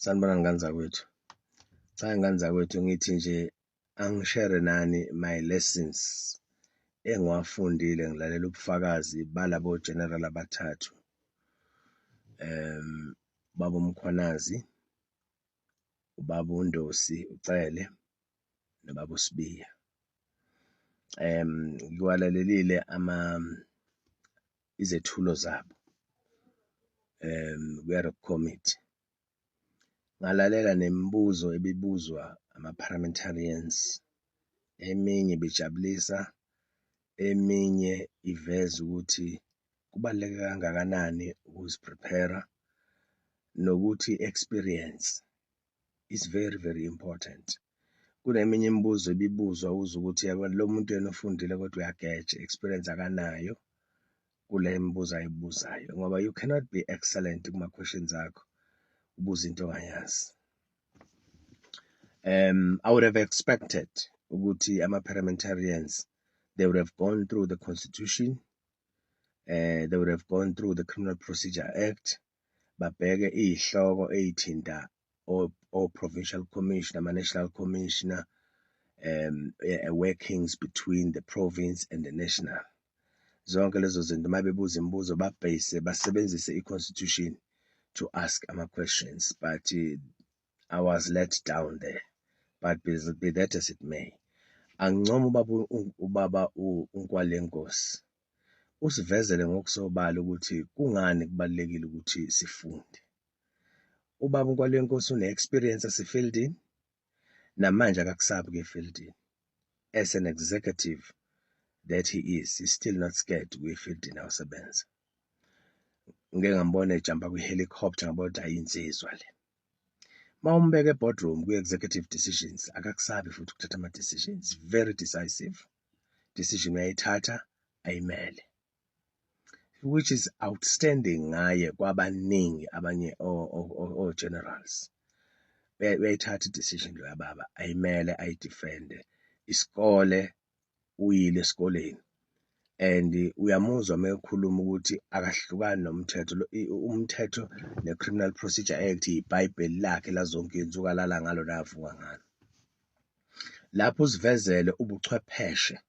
Sanibonani kanzakwethu. Cha kanzakwethu ngithi nje angishare nani my lessons engiwafundile ngilalela ubufakazi balabo general abathathu. Baba uMkhwanazi, ubaba uNdosi uCele nobaba uSibiya. Ngiwalalelile izethulo zabo kwi-Rep Committee. Ngalalela nemibuzo ebibuzwa ama-parliamentarians, eminye bijabulisa, eminye iveza ukuthi kubaluleke kangakanani ukuziprepare nokuthi experience is very very important. Kuneminye imibuzo ebibuzwa uzwe ukuthi yabo lo muntu yena ufundile kodwa uyageja, experience akanayo kule mibuzo ayibuzayo, ngoba you cannot be excellent kuma-questions akho ubuza into ongayazi. I would have expected ukuthi ama-parliamentarians, they would have gone through the constitution, they would have gone through the Criminal Procedure Act, babheke izihloko ezithinta o-provincial commissioner, ama-national commissioner, workings between the province and the national. Zonke lezo zinto mabebuza imibuzo basebenzise i-constitution to ask ama-questions, but I was let down there. But be that as it may, angincoma ubaba uNkwalenkosi usivezele ngokusobala ukuthi kungani kubalulekile ukuthi sifunde. Ubaba uNkwalenkosi une-experience asefieldini, namanje akakusabi ukuya efieldini. As an executive that he is, he's still not scared ukuya efieldini ayosebenza. Ngeke ngambona ejumpa kwi-helicopter ngabona ukuthi ayinsizwa le. Mawumbeka e-boardroom kwi-executive decisions, akakusabi futhi ukuthatha ama-decisions, very decisive. Decision uyayithatha ayimele, which is outstanding ngaye kwabaningi abanye o-generals. Uyayithatha i-decision lo yababa, ayimele ayidefende. Isikole uyile esikoleni and uyamuzwa mekhuluma ukuthi akahlukani nomthetho. Umthetho ne-Criminal Procedure Act iBhayibheli lakhe lazonke izinsuku alala ngalo navuka ngalo. Lapho usivezele ubuchwepheshe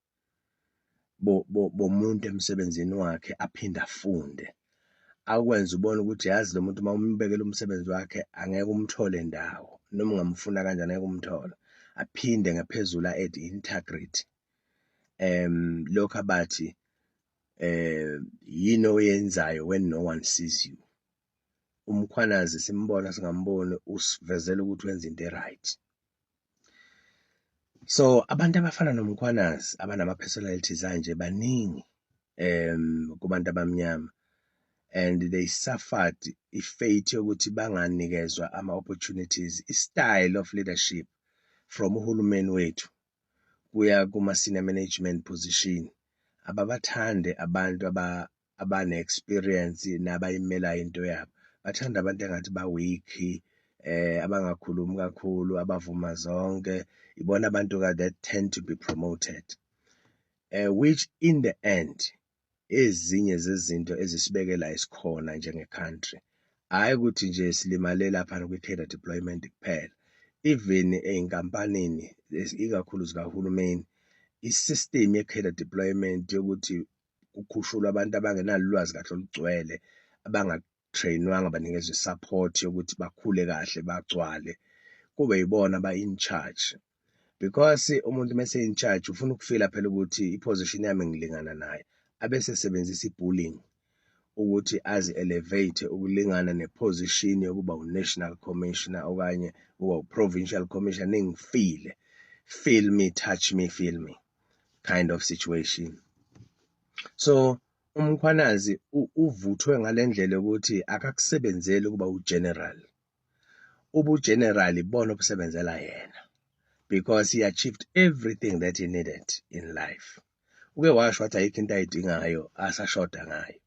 bomuntu emsebenzini wakhe aphinde afunde, akwenza ubone ukuthi yazi lo muntu mawumbekela umsebenzi wakhe angeke umthole ndawo, noma ungamfuna kanjani angeke umthole. Aphinde ngaphezulu a-add integrity. Lokho abathi yini oyenzayo when no one sees you. uMkhwanazi simbona singamboni usivezela ukuthi wenza into right. So abantu abafana noMkhwanazi abanama-personalities anje baningi kubantu abamnyama, and they suffered i-fate yokuthi banganikezwa ama-opportunities, i-style of leadership from uhulumeni wethu kuya kuma-senior management position. Ababathande abantu abane-experience nabayimelayo into yabo. Bathanda abantu engathi ba-weak, abangakhulumi kakhulu, abavuma zonke. Ibona abantu that tend to be promoted, which in the end ezinye zezinto ezisibekela isikhona njenge-country. Hhayi ukuthi nje silimale lapha kwi-cadre deployment kuphela, even ey'nkampanini ikakhulu zikahulumeni, i-system ye-cadre deployment yokuthi kukhushulwa abantu abangenalo ulwazi kahle olugcwele, abangatrainwanga banikezwe i-support yokuthi bakhule kahle bagcwale, kube yibona aba-in charge. Because umuntu mase in charge ufuna ukufila phela ukuthi i-position yami ngilingana naye, abese sebenzisa i-bullying ukuthi azi-elevate ukulingana ne-position yokuba u-national commissioner okanye uba u-provincial commissioner. Ningifile, feel me, touch me, feel me kind of situation. So uMkhwanazi uvuthwe ngale ndlela ukuthi akakusebenzeli ukuba ugeneral. Ubugeneral ibona obusebenzela yena, because he achieved everything that he needed in life. Uke washo wathi ayikho into ayidingayo asashoda ngayo.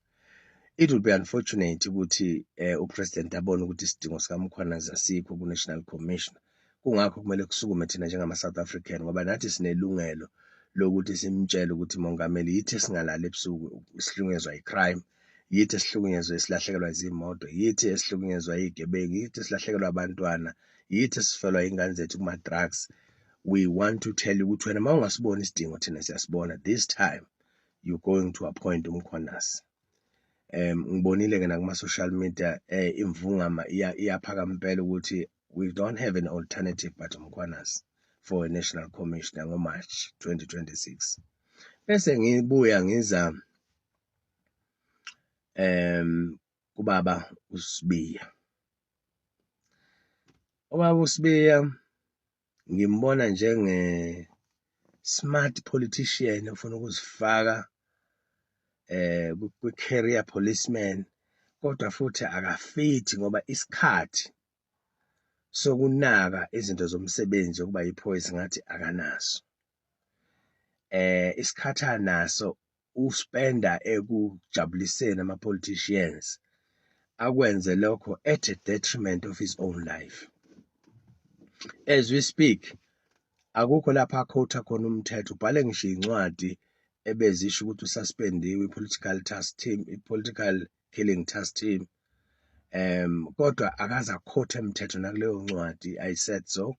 It would be unfortunate ukuthi upresident abone ukuthi isidingo sikaMkhwanazi asikho ku-National Commission. Kungakho kumele kusukume thina njengama-South African, ngoba nathi sinelungelo lokuthi simtshele ukuthi mongameli yithi singalali ebusuku sihlukunyezwa i-crime, yithi esihlukunyezwe silahlekelwa izimoto, yithi esihlukunyezwa iy'gebengu, yithi silahlekelwa abantwana, yithi esifelwa iy'ngane zethu kuma-drugs. We want to tell you ukuthi wena uma ungasiboni isidingo thina siyasibona. This time you're going to appoint uMkhwanazi. Ngibonile-ke nakuma-social media imvungama iyaphakama impela ukuthi we don't have an alternative but uMkhwanazi for a national commissioner ngoMarch 2026. Bese ngibuya ngiza kubaba uSibiya. Ubaba uSibiya ngimbona smart politician ofuna ukuzifaka kwi-career policeman, kodwa futhi akafithi ngoba isikhathi sokunaka izinto zomsebenzi yokuba yiphoyisa ngathi akanaso. Isikhathi anaso uspenda ekujabuliseni ama-politicians, akwenze lokho at a detriment of his own life. As we speak, akukho lapha akhotha khona umthetho, ubhale ngisho incwadi ebezisho ukuthi ususpendiwe i-political killing task team. Kodwa akaze akhotha imithetho nakuleyo ncwadi. I said so.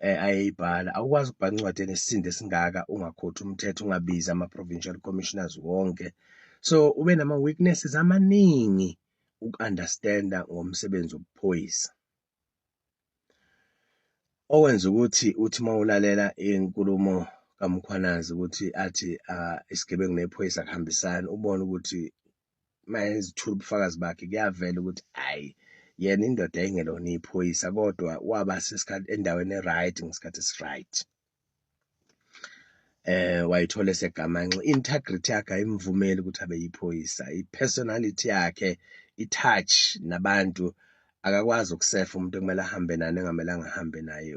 Ayibhala. Awukwazi ukubhala incwadi enesisindo esingaka ungakhothi umthetho, ungabizi ama-provincial commissioners wonke. So ube nama-weaknesses amaningi uku-understanda ngomsebenzi wobuphoyisa, owenza ukuthi uthi mawulalela inkulumo kaMkhwanazi ukuthi athi isigebengu nephoyisa kuhambisana, ubone ukuthi mayezithula ubufakazi bakhe kuyavela ukuthi hayi, yena indoda yayingelona iphoyisa, kodwa waba endaweni e-right ngesikhathi esi-right. Wayithola esegamanxe. I-integrity yakhe ayimvumeli ukuthi abe yiphoyisa. I-personality yakhe, i-touch nabantu, akakwazi ukusefa umuntu ekumele ahambe naye engamelanga ahambe naye.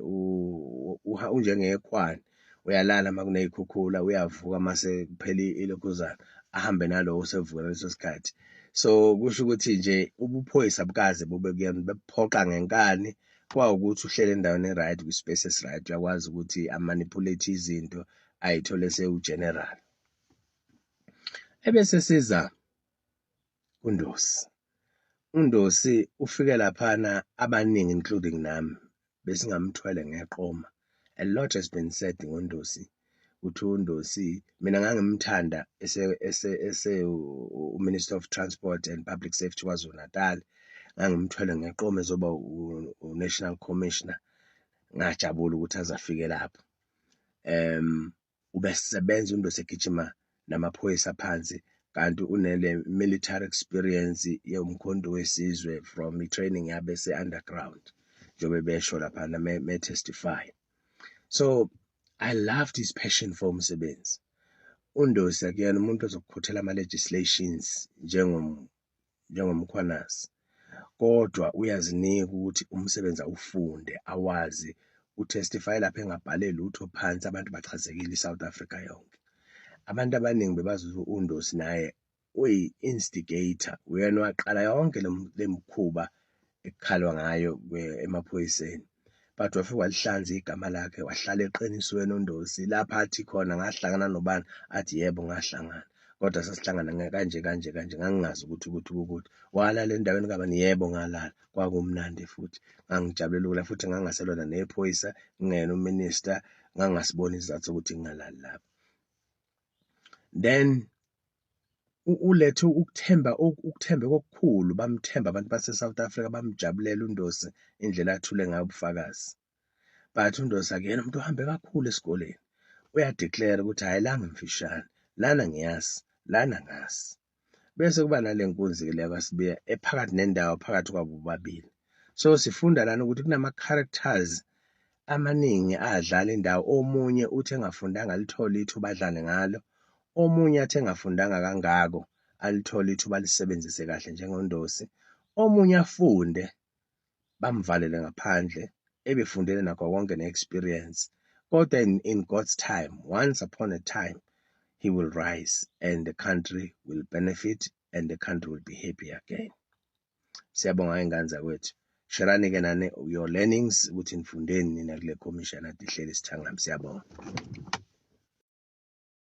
Unjengekhwane, uyalala uma kuney'khukhula, uyavuka mase kuphela ilokhuzana ahambe nalowo osevuka ngaleso sikhathi. So kusho ukuthi nje ubuphoyisa bukaze bube kuyena, bephoqa ngenkani. Kwawukuthi uhlele endaweni e-right kwi-space esi-right, uyakwazi ukuthi amanipulate izinto ayithole sewugeneral. Ebese siza uNdosi. uNdosi ufike laphana abaningi including nami besingamthwele ngeqoma. A lot has been said ngoNdosi. Uthi uNdosi mina ngangimthanda Minister of Transport and Public Safety KwaZulu Natal. Ngangimthwele ngeqoma ezoba u-National Commissioner. Ngajabula ukuthi azafike lapho. Ubesebenza uNdosi egijima namaphoyisa phansi, kanti unele military experience yomkhondo wesizwe from i-training yabe se-underground, njengoba besho laphana me-testify. So I loved his passion for umsebenzi. uNdosi akuyena umuntu ozokukhothela ama-legislations njengomkhwanazi, kodwa uyazinika ukuthi umsebenzi awufunde, awazi, utestify lapha engabhale lutho phansi, abantu bachazekile iSouth Africa yonke. Abantu abaningi bebazi uNdosi naye uyi-instigator, uyena waqala yonke le mikhuba ekukhalwa ngayo emaphoyiseni, but wafike walihlanza igama lakhe, wahlala eqinisweni uNdosi. Lapha athi khona ngahlangana nobani, athi yebo ngahlangana, kodwa sasihlangana kanje. Ngangingazi ukuthi walala endaweni kabani, yebo ngalala, kwakumnandi futhi ngangijabulela ukula, futhi ngangaselona nephoyisa, ngingena uminister, ngangasiboni isizathu sokuthi ngingalali lapho. Then ulethe ukuthembeka okukhulu, bamthemba abantu base-South Africa, bamjabulela uNdosi indlela athule ngayo ubufakazi. But uNdosi akuyena umuntu ohambe kakhulu esikoleni, uyadeclare ukuthi hhayi, la ngimfishane, lana ngiyazi, lana ngazi. Bese kuba nale nkunzi-ke leyo kaSibiya ephakathi nendawo, phakathi kwabo bobabili. So sifunda lana ukuthi kunama-characters amaningi adlala indawo. Omunye uthi engafundanga alithole ithuba adlale ngalo, omunye athi engafundanga kangako alithole ithuba alisebenzise kahle njengoNdosi, omunye afunde bamvalele ngaphandle, ebefundele nakho konke ne-experience. Kodwa in God's time, once upon a time, he will rise and the country will benefit and the country will be happy again. Siyabonga ingane zakwethu. Sharani-ke nani your learnings ukuthi nifundeni nina kule commission ade ihleli isithangami. Siyabonga.